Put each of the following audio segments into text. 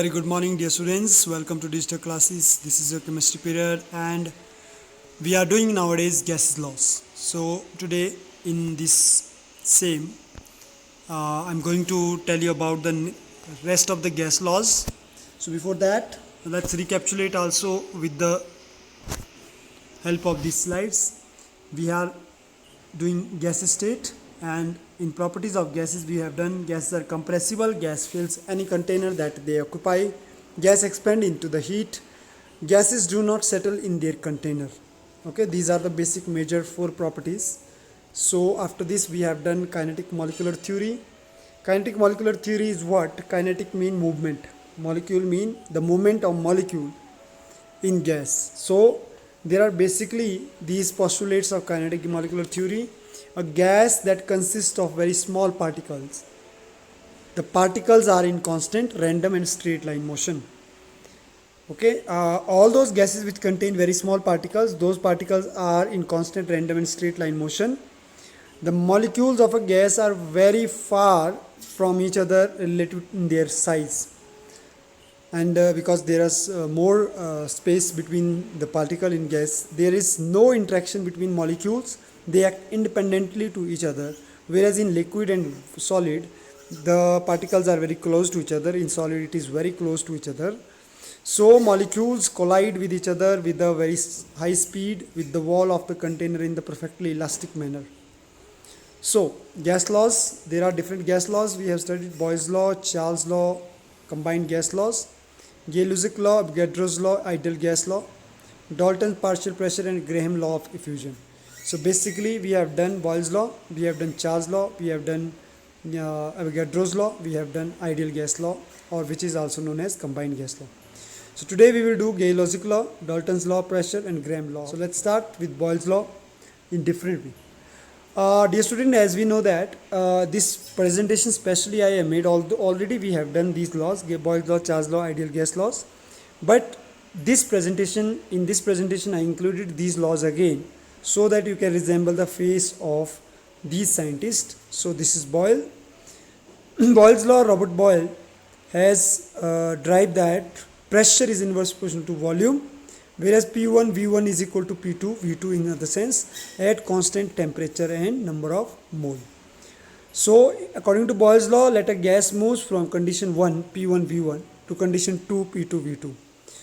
very good morning, dear students. Welcome to digital classes. This is your chemistry period, and we are doing nowadays gases laws. So today in this same, I'm going to tell you about the rest of the gas laws. So before that, let's recapitulate also with the help of these slides. We are doing gas state, and in properties of gases we have done gases are compressible, gas fills any container that they occupy, gas expand into the heat, gases do not settle in their container. Okay, these are the basic major four properties. So after this we have done kinetic molecular theory. Kinetic molecular theory is what? Kinetic mean movement, molecule mean the movement of molecule in gas. So there are basically these postulates of kinetic molecular theory. A gas that consists of very small particles. The particles are in constant, random and straight line motion. Okay, all those gases which contain very small particles, those particles are in constant, random and straight line motion. The molecules of a gas are very far from each other relative in their size. And because there is more space between the particle in gas, there is no interaction between molecules. They act independently to each other, whereas in liquid and solid the particles are very close to each other. In solid it is very close to each other. So molecules collide with each other with a very high speed with the wall of the container in the perfectly elastic manner. So gas laws, there are different gas laws. We have studied Boyle's law, Charles law, combined gas laws, Gay-Lussac law, Avogadro's law, ideal gas law, Dalton's partial pressure and Graham law of effusion. So basically we have done Boyle's law, we have done Charles law, we have done Avogadro's law, we have done ideal gas law, or which is also known as combined gas law. So today we will do Gay-Lussac law, Dalton's law of pressure and Graham law. So let's start with Boyle's law in different way. Dear student, as we know that this presentation specially I have made, already we have done these laws, Boyle's law, Charles law, ideal gas laws, but in this presentation I included these laws again so that you can resemble the face of these scientists. So this is Boyle. Boyle's law, Robert Boyle has derived that pressure is inverse proportional to volume, whereas P1 V1 is equal to P2 V2 in other sense at constant temperature and number of mole. So according to Boyle's law, let a gas moves from condition 1 P1 V1 to condition 2 P2 V2.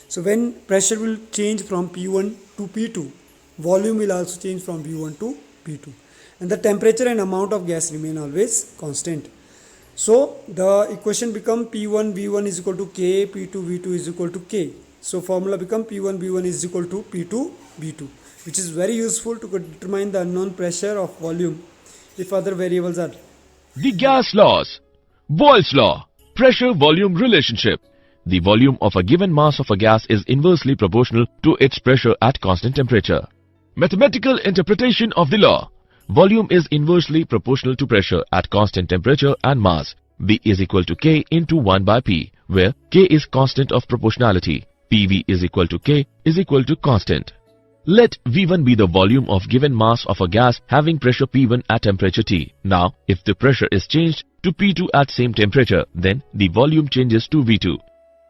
So when pressure will change from P1 to P2, volume will also change from V1 to P2, and the temperature and amount of gas remain always constant. So the equation become P1 V1 is equal to K, P2 V2 is equal to K. So formula become P1 V1 is equal to P2 V2, which is very useful to determine the unknown pressure of volume if other variables are. The gas laws. Boyle's law. Pressure-volume relationship. The volume of a given mass of a gas is inversely proportional to its pressure at constant temperature. Mathematical interpretation of the law. Volume is inversely proportional to pressure at constant temperature and mass. V is equal to K into 1 by P, where K is constant of proportionality. PV is equal to K is equal to constant. Let V1 be the volume of given mass of a gas having pressure P1 at temperature T. Now, if the pressure is changed to P2 at same temperature, then the volume changes to V2.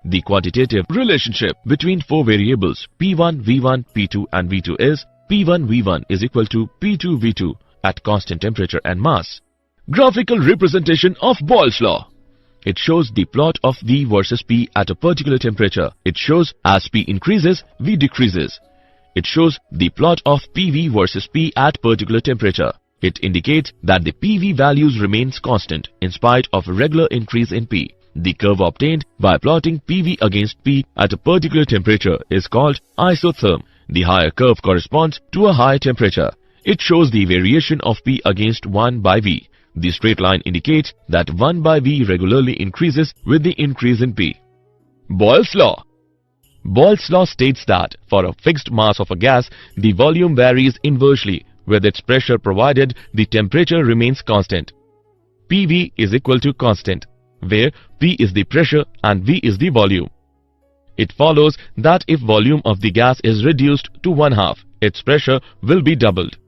The quantitative relationship between four variables P1, V1, P2 and V2 is P1 V1 is equal to P2 V2 at constant temperature and mass. Graphical representation of Boyle's law. It shows the plot of V versus P at a particular temperature. It shows as P increases, V decreases. It shows the plot of PV versus P at particular temperature. It indicates that the PV values remains constant in spite of a regular increase in P. The curve obtained by plotting PV against P at a particular temperature is called isotherm. The higher curve corresponds to a higher temperature. It shows the variation of P against 1 by V. The straight line indicates that 1 by V regularly increases with the increase in P. Boyle's law. Boyle's law states that for a fixed mass of a gas, the volume varies inversely with its pressure provided the temperature remains constant. PV is equal to constant, where P is the pressure and V is the volume. It follows that if volume of the gas is reduced to 1/2, its pressure will be doubled.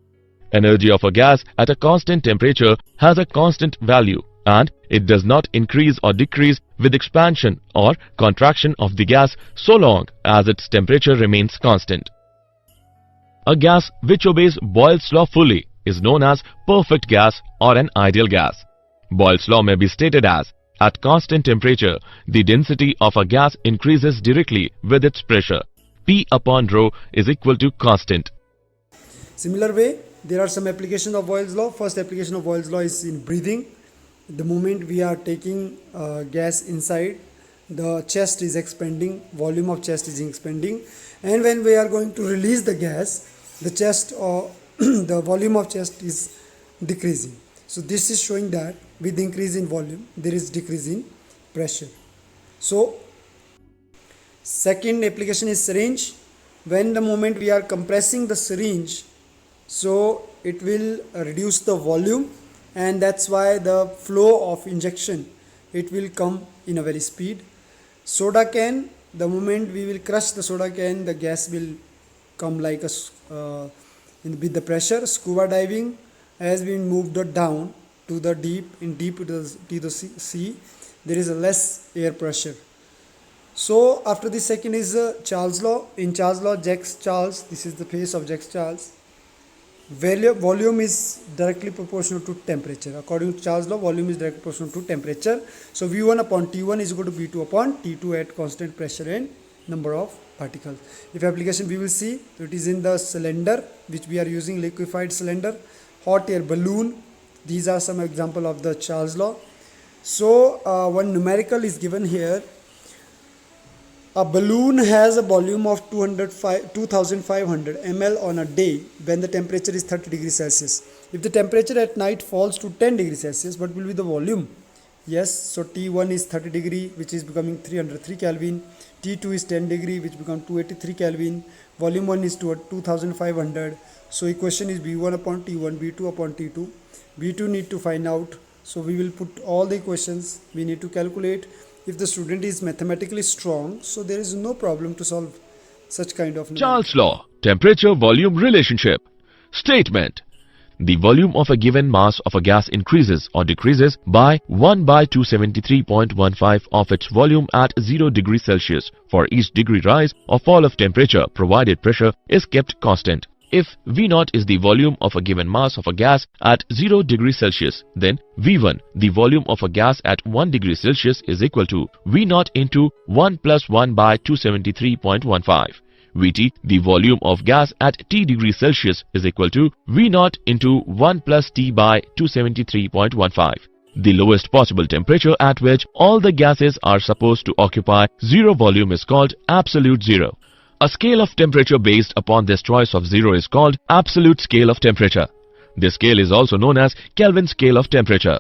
Energy of a gas at a constant temperature has a constant value and it does not increase or decrease with expansion or contraction of the gas so long as its temperature remains constant. A gas which obeys Boyle's law fully is known as perfect gas or an ideal gas. Boyle's law may be stated as, at constant temperature, the density of a gas increases directly with its pressure. P upon rho is equal to constant. Similar way, there are some applications of Boyle's law. First application of Boyle's law is in breathing. The moment we are taking gas inside, the chest is expanding, volume of chest is expanding, and when we are going to release the gas, the chest or the volume of chest is decreasing. So this is showing that with increase in volume, there is decrease in pressure. So second application is syringe. When the moment we are compressing the syringe, so it will reduce the volume, and that's why the flow of injection, it will come in a very speed. Soda can, the moment we will crush the soda can, the gas will come like a with the pressure. Scuba diving has been moved down to the deep to the sea, there is a less air pressure. So after the second is Charles law. In Charles law, Jacques Charles, this is the face of Jacques Charles. Volume is directly proportional to temperature. According to Charles law, volume is directly proportional to temperature. So V1 upon T1 is equal to V2 upon T2 at constant pressure and number of particles. If application we will see, it is in the cylinder which we are using, liquefied cylinder, hot air balloon. These are some example of the Charles law. So one numerical is given here. A balloon has a volume of 2500 ml on a day when the temperature is 30 degrees Celsius. If the temperature at night falls to 10 degrees Celsius, what will be the volume? Yes, so T1 is 30 degree, which is becoming 303 Kelvin. T2 is 10 degree, which becomes 283 Kelvin. Volume 1 is 2500. So equation is V1 upon T1, V2 upon T2. V2 need to find out. So we will put all the equations. We need to calculate. If the student is mathematically strong, so there is no problem to solve such kind of numerical. Charles law, temperature-volume relationship. Statement: the volume of a given mass of a gas increases or decreases by 1 by 273.15 of its volume at 0 degrees Celsius for each degree rise or fall of temperature, provided pressure is kept constant. If V0 is the volume of a given mass of a gas at 0 degrees Celsius, then V1, the volume of a gas at 1 degree Celsius, is equal to V0 into 1 plus 1 by 273.15. Vt, the volume of gas at T degrees Celsius, is equal to V0 into 1 plus T by 273.15. The lowest possible temperature at which all the gases are supposed to occupy zero volume is called absolute zero. A scale of temperature based upon this choice of zero is called absolute scale of temperature. This scale is also known as Kelvin scale of temperature.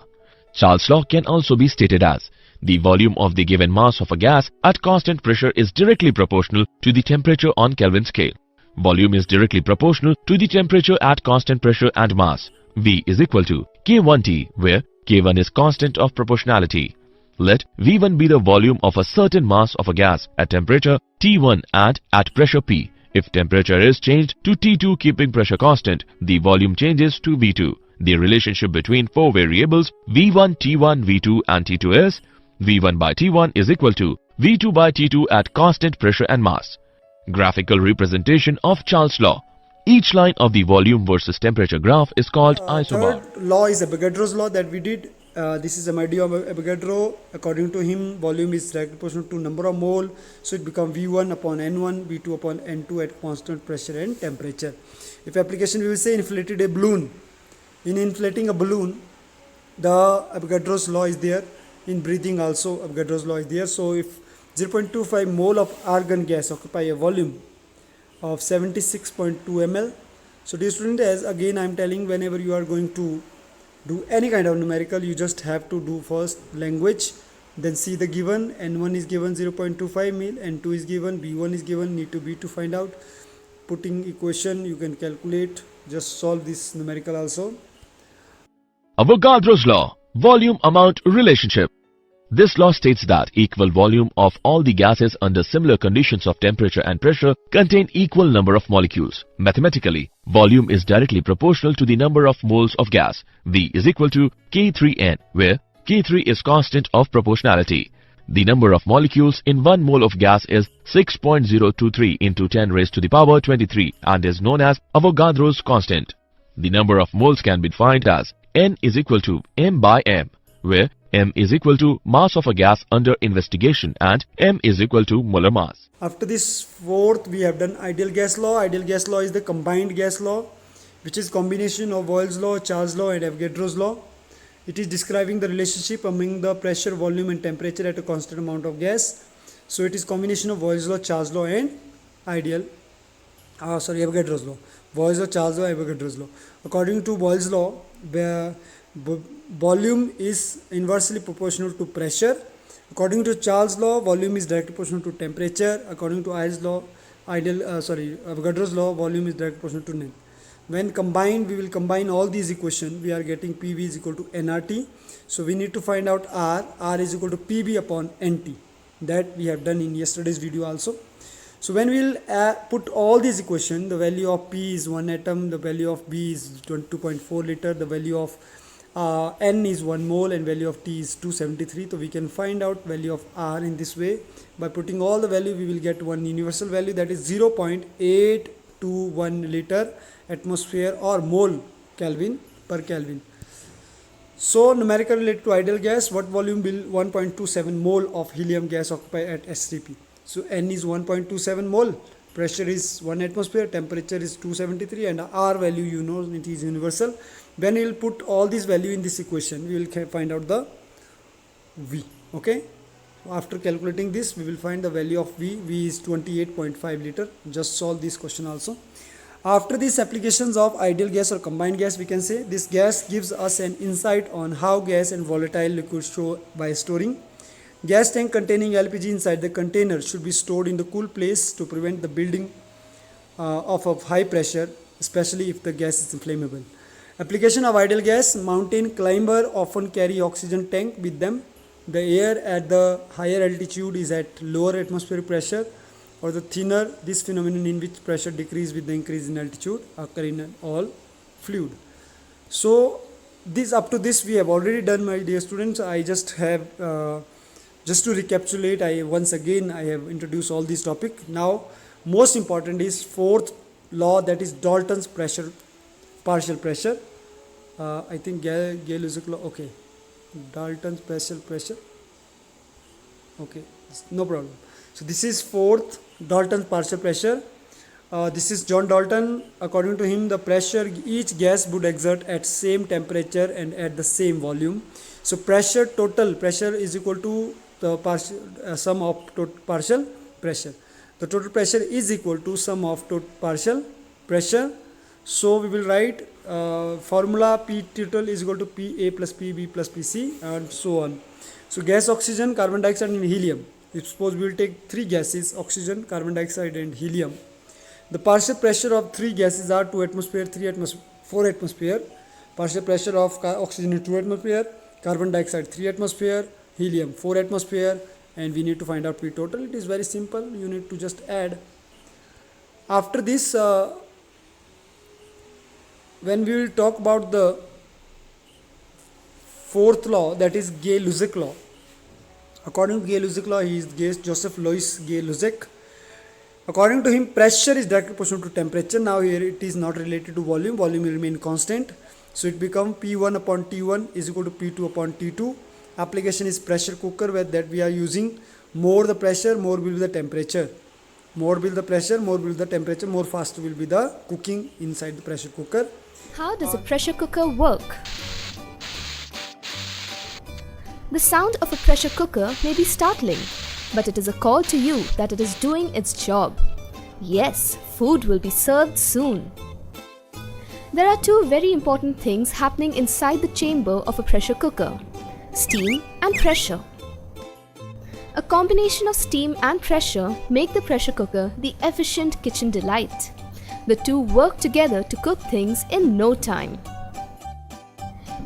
Charles' law can also be stated as, the volume of the given mass of a gas at constant pressure is directly proportional to the temperature on Kelvin scale. Volume is directly proportional to the temperature at constant pressure and mass. V is equal to K1T, where K1 is constant of proportionality. Let V1 be the volume of a certain mass of a gas at temperature T1 and at pressure P. If temperature is changed to T2 keeping pressure constant, the volume changes to V2. The relationship between four variables V1, T1, V2 and T2 is V1 by T1 is equal to V2 by T2 at constant pressure and mass. Graphical representation of Charles' law. Each line of the volume versus temperature graph is called isobar. Third law is Avogadro's law that we did. This is a idea of Avogadro. According to him, volume is directly proportional to number of mole. So it becomes V1 upon N1, V2 upon N2 at constant pressure and temperature. If application, we will say inflated a balloon. In inflating a balloon, the Avogadro's law is there. In breathing also, Avogadro's law is there. So if 0.25 mole of argon gas occupy a volume of 76.2 ml. So dear student, as again I am telling, whenever you are going to do any kind of numerical, you just have to do first language, then see the given. N1 is given 0.25 mil, N2 is given, B1 is given, need to be to find out. Putting equation, you can calculate, just solve this numerical also. Avogadro's law, volume amount relationship. This law states that equal volume of all the gases under similar conditions of temperature and pressure contain equal number of molecules. Mathematically, volume is directly proportional to the number of moles of gas. V is equal to K3N, where K3 is constant of proportionality. The number of molecules in 1 mole of gas is 6.023 into 10 raised to the power 23 and is known as Avogadro's constant. The number of moles can be defined as N is equal to m by m, where m is equal to mass of a gas under investigation and m is equal to molar mass. After this fourth, we have done ideal gas law. Ideal gas law is the combined gas law, which is combination of Boyle's law, Charles law and Avogadro's law. It is describing the relationship among the pressure, volume and temperature at a constant amount of gas. So it is combination of Boyle's law, Charles law and Avogadro's law. Boyle's law, Charles law, Avogadro's law. According to Boyle's law, where volume is inversely proportional to pressure. According to Charles law, volume is directly proportional to temperature. According to Avogadro's law, volume is directly proportional to length. When combined, we will combine all these equations. We are getting PV is equal to nRT. So we need to find out R. R is equal to PV upon NT. That we have done in yesterday's video also. So when we will put all these equations, the value of P is 1 atom, the value of B is 2.4 liter, the value of N is 1 mole and value of T is 273. So we can find out value of R in this way. By putting all the value, we will get one universal value, that is 0.821 liter atmosphere or mole Kelvin per Kelvin. So numerical related to ideal gas, what volume will 1.27 mole of helium gas occupy at S3P? So N is 1.27 mole, pressure is 1 atmosphere, temperature is 273 and R value, you know, it is universal. When we will put all these value in this equation, we will find out the V. Okay. After calculating this, we will find the value of V. V is 28.5 liter. Just solve this question also. After these applications of ideal gas or combined gas, we can say this gas gives us an insight on how gas and volatile liquids show by storing. Gas tank containing LPG inside the container should be stored in the cool place to prevent the building of a high pressure, especially if the gas is inflammable. Application of ideal gas: mountain climber often carry oxygen tank with them. The air at the higher altitude is at lower atmospheric pressure, or the thinner. This phenomenon in which pressure decrease with the increase in altitude occur in all fluid. So this up to this we have already done, my dear students. I just have just to recapitulate, I have introduced all these topic. Now most important is fourth law, that is Dalton's pressure, partial pressure. I think Gay-Lussac law. Okay, Dalton's partial pressure. Okay, no problem. So this is fourth, Dalton's partial pressure. This is John Dalton. According to him, the pressure each gas would exert at same temperature and at the same volume. So pressure, total pressure is equal to the sum of partial pressure. The total pressure is equal to sum of partial pressure. So we will write formula P total is equal to PA plus PB plus PC and so on. So gas, oxygen, carbon dioxide and helium. If suppose we will take three gases, oxygen, carbon dioxide and helium. The partial pressure of three gases are 2 atmosphere, 3 atmosphere, 4 atmosphere. Partial pressure of oxygen is 2 atmosphere, carbon dioxide 3 atmosphere, helium 4 atmosphere, and we need to find out P total. It is very simple. You need to just add. After this, when we will talk about the fourth law, that is Gay-Lussac law. According to Gay-Lussac law, he is Joseph Louis Gay-Lussac. According to him, pressure is directly proportional to temperature. Now here it is not related to volume. Volume will remain constant. So it becomes P1 upon T1 is equal to P2 upon T2. Application is pressure cooker, where that we are using. More the pressure, more will be the temperature. More will the pressure, more will the temperature, more fast will be the cooking inside the pressure cooker. How does a pressure cooker work? The sound of a pressure cooker may be startling, but it is a call to you that it is doing its job. Yes, food will be served soon. There are two very important things happening inside the chamber of a pressure cooker: steam and pressure. A combination of steam and pressure make the pressure cooker the efficient kitchen delight. The two work together to cook things in no time.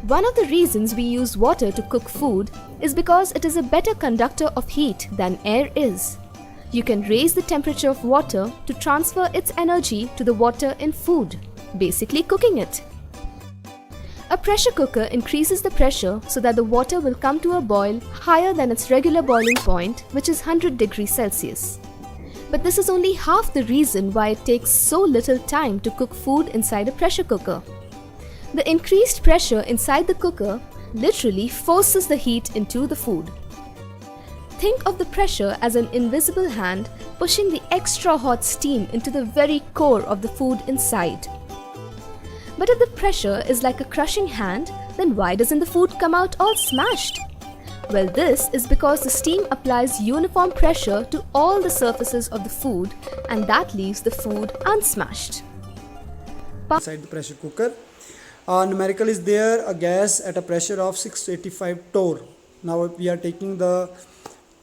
One of the reasons we use water to cook food is because it is a better conductor of heat than air is. You can raise the temperature of water to transfer its energy to the water in food, basically cooking it. A pressure cooker increases the pressure so that the water will come to a boil higher than its regular boiling point, which is 100 degrees Celsius. But this is only half the reason why it takes so little time to cook food inside a pressure cooker. The increased pressure inside the cooker literally forces the heat into the food. Think of the pressure as an invisible hand pushing the extra hot steam into the very core of the food inside. But if the pressure is like a crushing hand, then why doesn't the food come out all smashed? Well, this is because the steam applies uniform pressure to all the surfaces of the food, and that leaves the food unsmashed. Inside the pressure cooker. Numerical is there, a gas at a pressure of 685 torr. Now we are taking the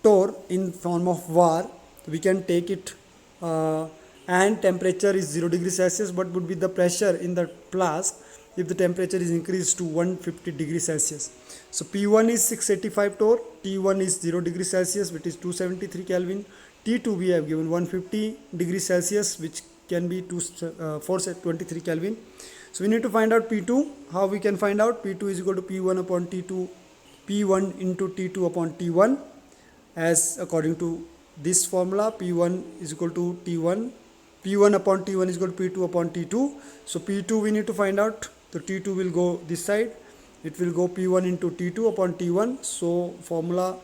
torr in form of var. We can take it and temperature is 0 degrees Celsius, but would be the pressure in the flask if the temperature is increased to 150 degrees Celsius. So P1 is 685 torr, T1 is 0 degrees Celsius, which is 273 Kelvin. T2 we have given 150 degrees Celsius, which can be 423 Kelvin. So we need to find out P2. How we can find out? P2 is equal to P1 upon T2, P1 into T2 upon T1, as according to this formula. P1 is equal to T1, P1 upon T1 is equal to P2 upon T2. So P2 we need to find out. The T2 will go this side. It will go P1 into T2 upon T1. So formula,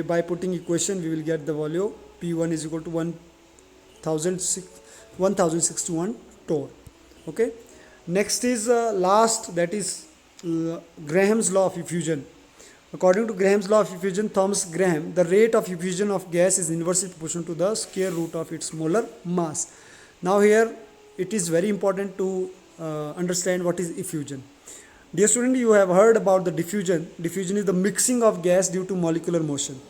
by putting equation, we will get the value. P1 is equal to 1061 torr. Okay. Next is last, that is Graham's law of effusion. According to Graham's law of effusion, Thomas Graham, the rate of effusion of gas is inversely proportional to the square root of its molar mass. Now here it is very important to understand what is effusion. Dear student, you have heard about the diffusion. Diffusion is the mixing of gas due to molecular motion.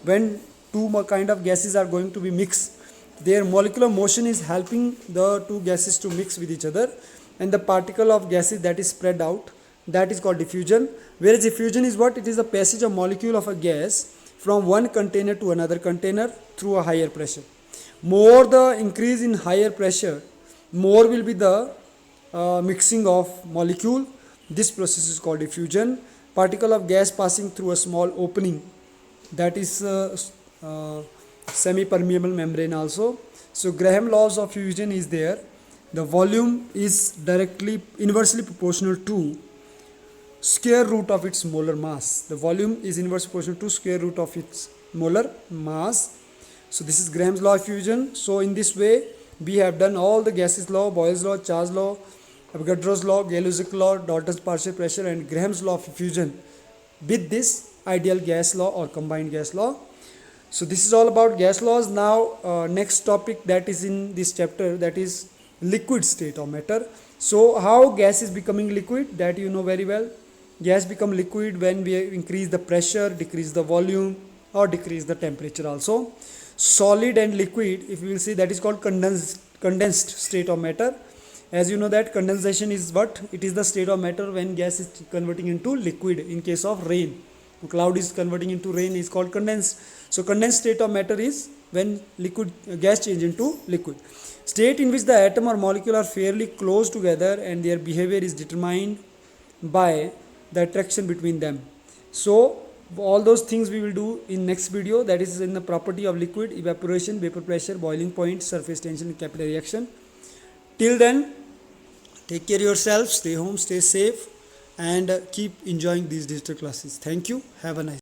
When two kind of gases are going to be mixed, their molecular motion is helping the two gases to mix with each other, and the particle of gases that is spread out, that is called diffusion. Whereas effusion is what? It is the passage of molecule of a gas from one container to another container through a higher pressure. More the increase in higher pressure, more will be the mixing of molecule. This process is called diffusion. Particle of gas passing through a small opening, that is semi-permeable membrane also. So Graham laws of fusion is there. The volume is directly inversely proportional to square root of its molar mass. The volume is inversely proportional to square root of its molar mass. So this is Graham's law of fusion. So in this way we have done all the gases law, Boyle's law, Charles law, Avogadro's law, Gay-Lussac law, Dalton's partial pressure, and Graham's law of fusion with this ideal gas law or combined gas law. So this is all about gas laws. Now next topic that is in this chapter, that is liquid state of matter. So how gas is becoming liquid, that you know very well. Gas become liquid when we increase the pressure, decrease the volume, or decrease the temperature also. Solid and liquid, if you will see, that is called condensed state of matter. As you know that condensation is what? It is the state of matter when gas is converting into liquid. In case of rain, cloud is converting into rain, is called condensed. So condensed state of matter is when liquid gas change into liquid. State in which the atom or molecule are fairly close together and their behavior is determined by the attraction between them. So all those things we will do in next video, that is in the property of liquid, evaporation, vapor pressure, boiling point, surface tension, and capillary reaction. Till then, take care of yourself, stay home, stay safe, and keep enjoying these digital classes. Thank you. Have a nice day.